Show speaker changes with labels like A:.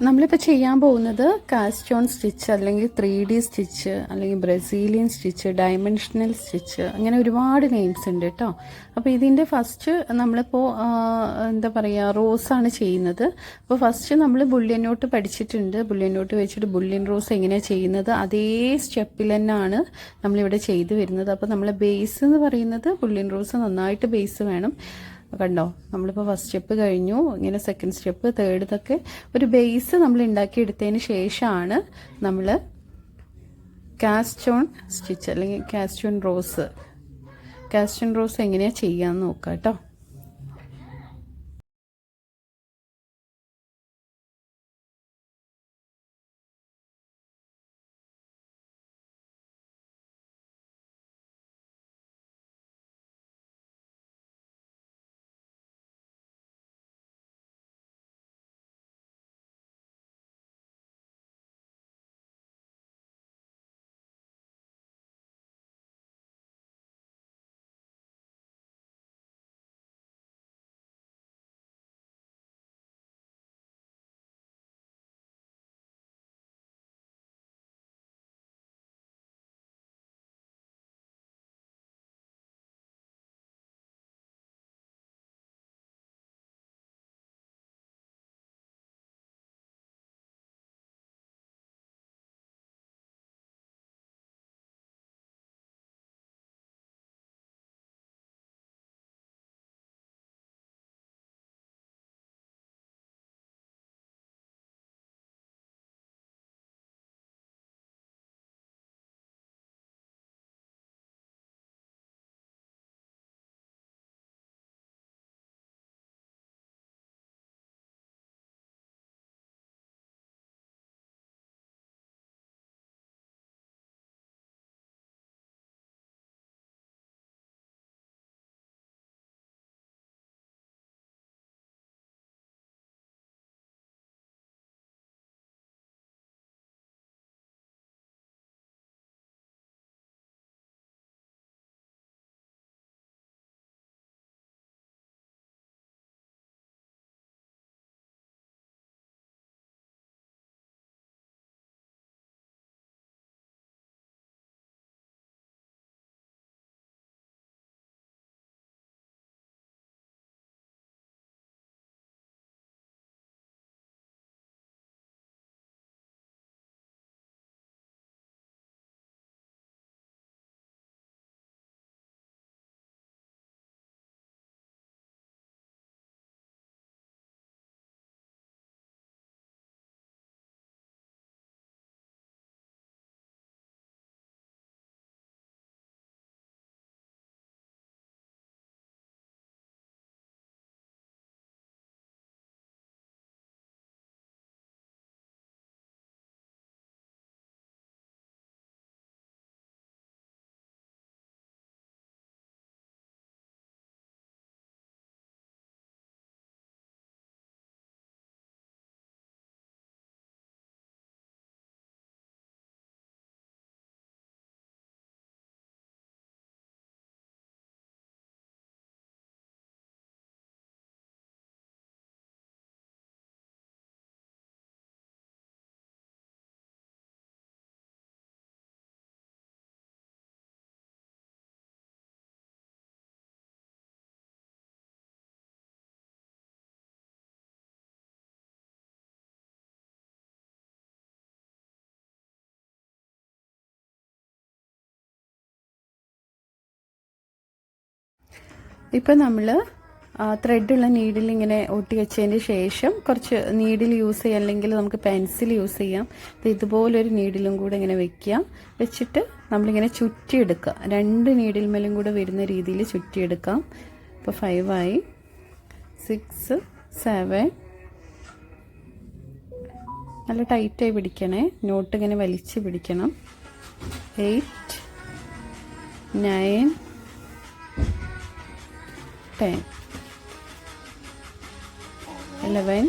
A: നമ്മളിപ്പോൾ ചെയ്യാൻ പോകുന്നത് കാസ്റ്റോൺ സ്റ്റിച്ച് അല്ലെങ്കിൽ 3D സ്റ്റിച്ച് അല്ലെങ്കിൽ ബ്രസീലിയൻ സ്റ്റിച്ച്, ഡയമെൻഷണൽ സ്റ്റിച്ച്, അങ്ങനെ ഒരുപാട് നെയിംസ് ഉണ്ട് കേട്ടോ. അപ്പോൾ ഇതിൻ്റെ ഫസ്റ്റ് നമ്മളിപ്പോൾ എന്താ പറയുക, റോസാണ് ചെയ്യുന്നത്. അപ്പോൾ ഫസ്റ്റ് നമ്മൾ ബുള്ളിയൻ നോട്ട് പഠിച്ചിട്ടുണ്ട്. ബുള്ളിയൻ നോട്ട് വെച്ചിട്ട് ബുള്ളിയൻ റോസ് എങ്ങനെയാണ് ചെയ്യുന്നത് അതേ സ്റ്റെപ്പിൽ തന്നെയാണ് നമ്മളിവിടെ ചെയ്തു വരുന്നത്. അപ്പോൾ നമ്മൾ ബേസ് എന്ന് പറയുന്നത് ബുള്ളിയൻ റോസ് നന്നായിട്ട് ബേസ് വേണം. കണ്ടോ, നമ്മളിപ്പോൾ ഫസ്റ്റ് സ്റ്റെപ്പ് കഴിഞ്ഞു. ഇങ്ങനെ സെക്കൻഡ് സ്റ്റെപ്പ്, തേർഡ്, ഇതൊക്കെ ഒരു ബേസ് നമ്മൾ ഉണ്ടാക്കിയെടുത്തതിന് ശേഷമാണ് നമ്മൾ കാസ്റ്റോൺ സ്റ്റിച്ച് അല്ലെങ്കിൽ കാസ്റ്റോൺ റോസ് എങ്ങനെയാണ് ചെയ്യാമെന്ന് നോക്കാം കേട്ടോ. ഇപ്പം നമ്മൾ ത്രെഡുള്ള നീഡിൽ ഇങ്ങനെ ഒട്ടി വെച്ചതിന് ശേഷം കുറച്ച് നീഡിൽ യൂസ് ചെയ്യാം, അല്ലെങ്കിൽ നമുക്ക് പെൻസിൽ യൂസ് ചെയ്യാം. ഇതുപോലൊരു നീഡിലും കൂടെ ഇങ്ങനെ വെക്കുക. വെച്ചിട്ട് നമ്മളിങ്ങനെ ചുറ്റിയെടുക്കുക. 2 നീഡിൽ മേലും കൂടെ വരുന്ന രീതിയിൽ ചുറ്റിയെടുക്കാം. ഇപ്പോൾ 5 ആയി, 6, 7, നല്ല ടൈറ്റായി പിടിക്കണേ, നോട്ട് ഇങ്ങനെ വലിച്ച് പിടിക്കണം. 8, 9, 10, 11,